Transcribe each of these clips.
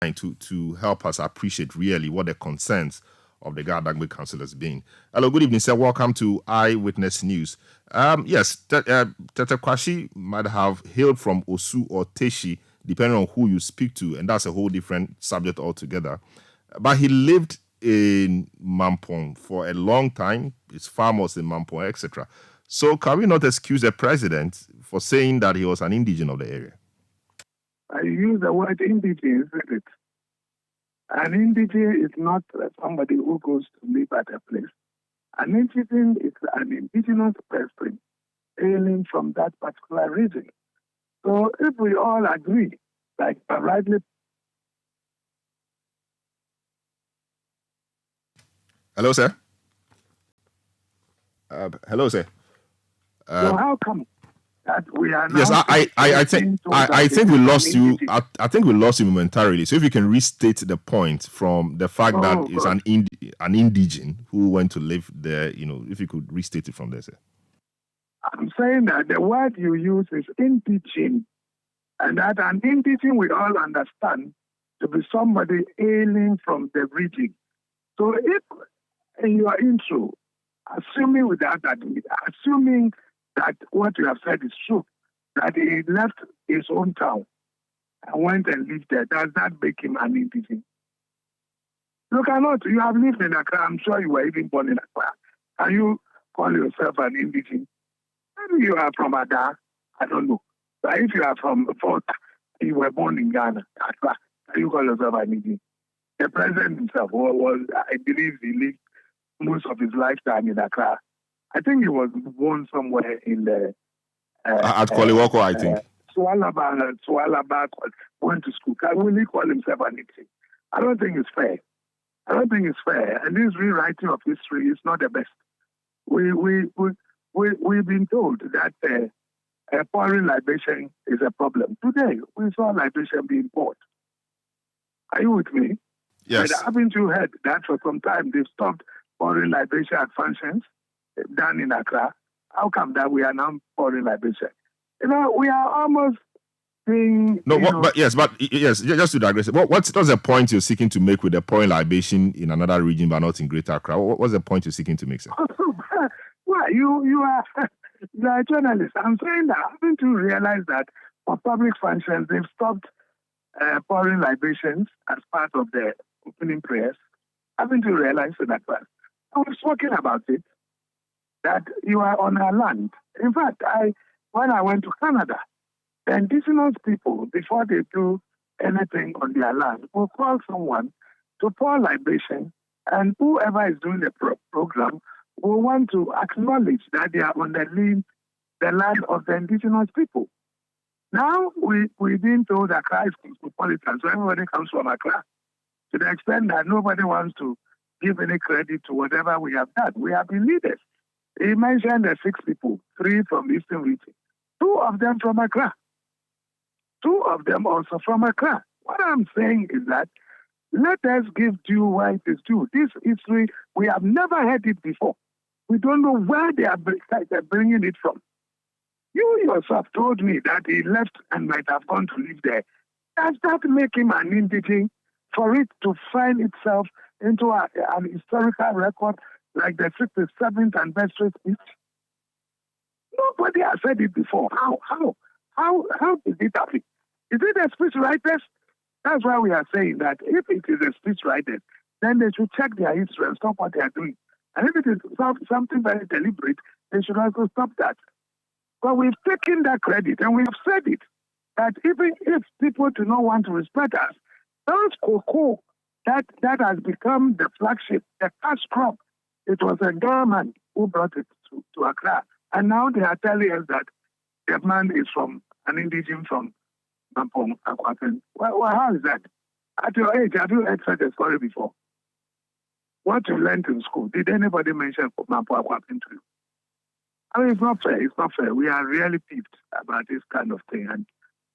to help us appreciate really what the concerns of the GaDangme Council has been. Hello, good evening, sir. Welcome to Eyewitness News. Yes, Tetteh Quarshie might have hailed from Osu or Teshi, depending on who you speak to, and that's a whole different subject altogether. But he lived in Mampong for a long time. His farm was in Mampong, etc. So can we not excuse the president for saying that he was an indigene of the area? I use the word indigene, isn't it? An indigene is not somebody who goes to live at a place. An indigene is an indigenous person hailing from that particular region. So if we all agree, like rightly. Hello, sir. Hello, sir. So how come that we are now? Yes, I think we lost you. I think we lost you momentarily. So if you can restate the point from the fact that it's an indigene who went to live there, if you could restate it from there, sir. I'm saying that the word you use is indigene, and that an indigene we all understand to be somebody hailing from the region. So if in your intro, assuming that what you have said is true, that he left his own town and went and lived there, does that make him an indigene? You cannot. You have lived in Accra. I'm sure you were even born in Accra. Can you call yourself an indigene? Maybe you are from Ada. I don't know. But if you are from Fort, you were born in Ghana, Accra, can you call yourself an indigene? The president himself was, I believe he lived most of his lifetime in Accra. I think he was born somewhere in the... at Koliwoko, I think. Swalaba went to school. Will he call himself an indigene? I don't think it's fair. And this rewriting of history is not the best. We've been told that pouring libation is a problem. Today, we saw libation being poured. Are you with me? Yes. But haven't you heard that for some time they've stopped pouring libation at functions done in Accra? How come that we are now pouring libation? We are almost being... just to digress, what's the point you're seeking to make with the pouring libation in another region but not in Greater Accra? What's the point you're seeking to make, sir? Well, you are a journalist. I'm saying that haven't you realized that for public functions, they've stopped pouring libations as part of the opening prayers? Haven't you realized that? I was talking about it, that you are on our land. In fact, when I went to Canada, the indigenous people, before they do anything on their land, will call someone to pour libation, and whoever is doing the program will want to acknowledge that they are on the land of the indigenous people. Now, we've been told that Accra is cosmopolitan, so everybody comes from Accra, to the extent that nobody wants to give any credit to whatever we have done. We have been leaders. He mentioned the 6 people, 3 from the Eastern region, 2 of them from Accra, 2 of them also from Accra. What I'm saying is that let us give due where it is due. This history, we have never heard it before. We don't know where they are bringing it from. You yourself told me that he left and might have gone to live there. Does that make him an indigene for it to find itself into an historical record like the 67th anniversary speech? Nobody has said it before. How did it happen? Is it the speech writers? That's why we are saying that if it is the speech writers, then they should check their history and stop what they are doing. And if it is something very deliberate, they should also stop that. But we've taken that credit and we have said it, that even if people do not want to respect us, those cocoa that has become the flagship, the cash crop, it was a government who brought it to Accra. And now they are telling us that the man is from an indigene from Mampong, Akwapen. Well, how is that? At your age, have you heard such a story before? What you learned in school, did anybody mention Mampong, Akwapen to you? I mean, it's not fair. It's not fair. We are really peeved about this kind of thing, and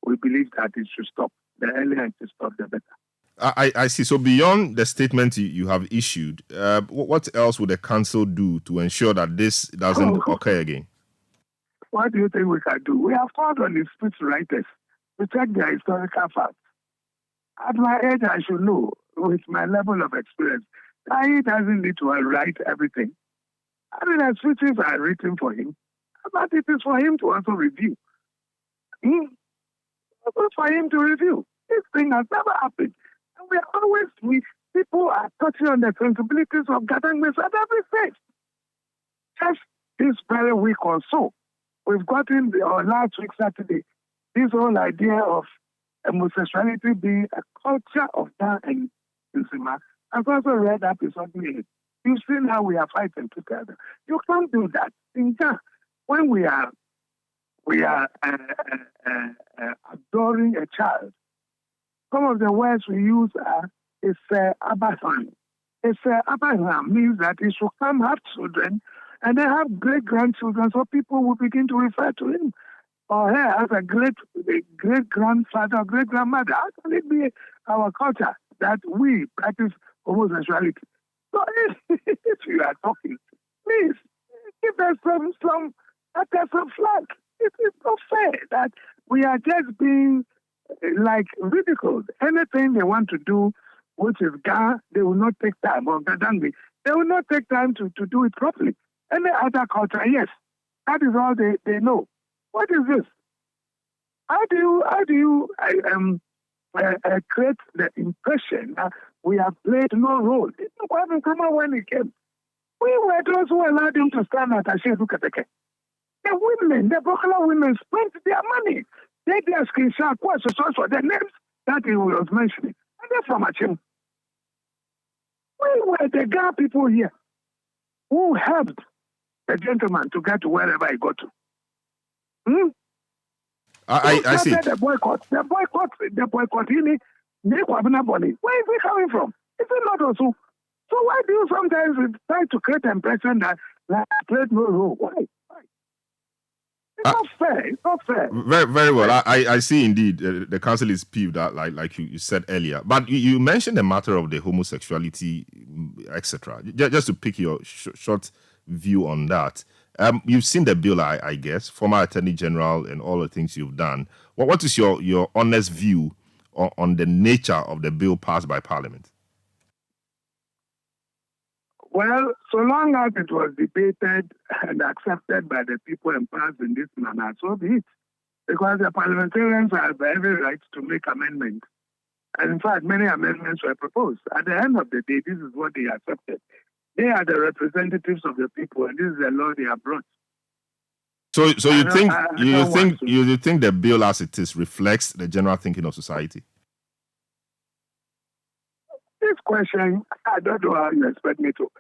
we believe that it should stop. The earlier it stops, the better. I see. So beyond the statement you have issued, what else would the council do to ensure that this doesn't occur again? What do you think we can do? We have called on the speech writers to check their historical facts. At my age, I should know, with my level of experience, that he doesn't need to write everything. I mean, the speeches are written for him, but it is for him to also review. It's for him to review. This thing has never happened. And people are touching on the sensibilities of GaDangme at every stage. Just this very week or so, we've gotten, or last week Saturday, this whole idea of homosexuality being a culture of Dan and Nsima. I've also read that in something. You've seen how we are fighting together. You can't do that. In Ghana, when we are adoring a child, some of the words we use are Abraham. Abraham means that he should come have children and then have great-grandchildren, so people will begin to refer to him or her as a great-grandfather or great-grandmother. How can it be our culture that we practice homosexuality? So if you are talking, please give us some flag. It is not fair that we are just being ridiculed. Anything they want to do, which is Ga, they will not take time, or GaDangme, they will not take time to do it properly. Any other culture, yes, that is all they know. What is this? How do you create the impression that we have played no role? It wasn't come when he came. We were those who allowed him to stand at Ashedu Keteke. The women, the Bokala women, spent their money. They their screenshot, for the names that he was mentioning. And they're from Achim. We were the Ga people here who helped the gentleman to get to wherever he got to. I see. The boycott. Where is it coming from? Is it not also? So why do you sometimes try to create the impression that played no role? Why? It's not fair. It's not fair. Very, very well. I see indeed the council is peeved, like you said earlier. But you mentioned the matter of the homosexuality, etc. Just to pick your short view on that. You've seen the bill, I guess, former Attorney General and all the things you've done. What is your honest view on the nature of the bill passed by Parliament? Well, so long as it was debated and accepted by the people and passed in this manner, so be it. Because the parliamentarians have every right to make amendments. And in fact, many amendments were proposed. At the end of the day, this is what they accepted. They are the representatives of the people, and this is the law they have brought. So you think the bill as it is reflects the general thinking of society? This question, I don't know how you expect me to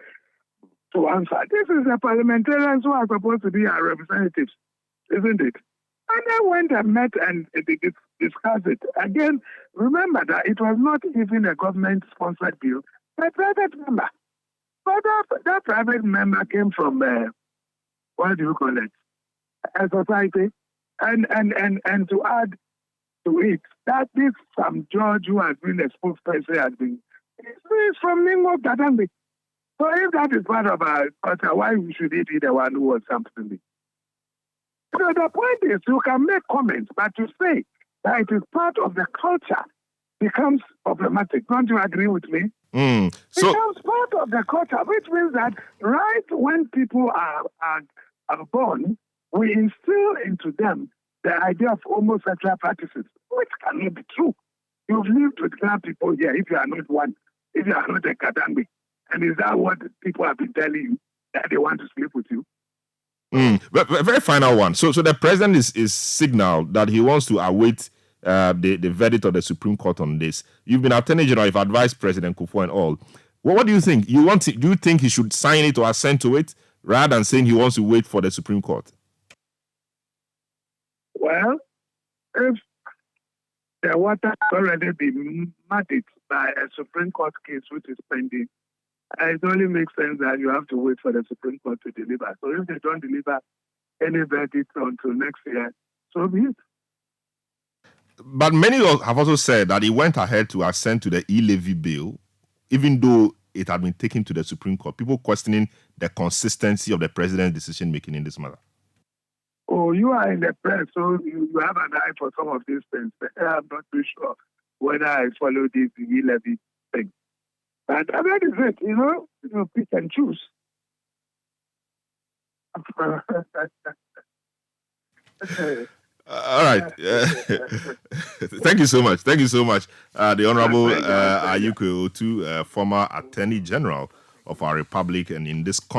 answer. This is the parliamentarians who are supposed to be our representatives, isn't it? And they went and met and they discussed it. Again, remember that it was not even a government-sponsored bill, but a private member. But that private member came from, what do you call it, a society. And to add to it, that this some judge who has been a spokesperson has been, he's from Ningo GaDangme. So if that is part of our culture, why should he be the one who was something? So the point is, you can make comments, but to say that it is part of the culture becomes problematic. Don't you agree with me? So, it becomes part of the culture, which means that right when people are born, we instill into them the idea of homosexual practices, which cannot be true. You've lived with Ghana people here, if you are not one, if you are not a GaDangme. And is that what people have been telling you, that they want to sleep with you? But very final one. So the president is signaled that he wants to await the verdict of the Supreme Court on this. You've been Attorney General, you've advised President Akufo and all. Well, what do you think? Do you think he should sign it or assent to it rather than saying he wants to wait for the Supreme Court? Well, if the water has already been muddied by a Supreme Court case which is pending, it only makes sense that you have to wait for the Supreme Court to deliver. So if they don't deliver any verdict until next year, so be it. But many have also said that he went ahead to assent to the e-levy bill, even though it had been taken to the Supreme Court. People questioning the consistency of the president's decision-making in this matter. Oh, you are in the press, so you have an eye for some of these things. I'm not too sure. whether I follow this levy thing. But that is it, pick and choose. All right. Thank you so much. Thank you so much. The Honorable Ayuko Otu, former Attorney General of our Republic, and in this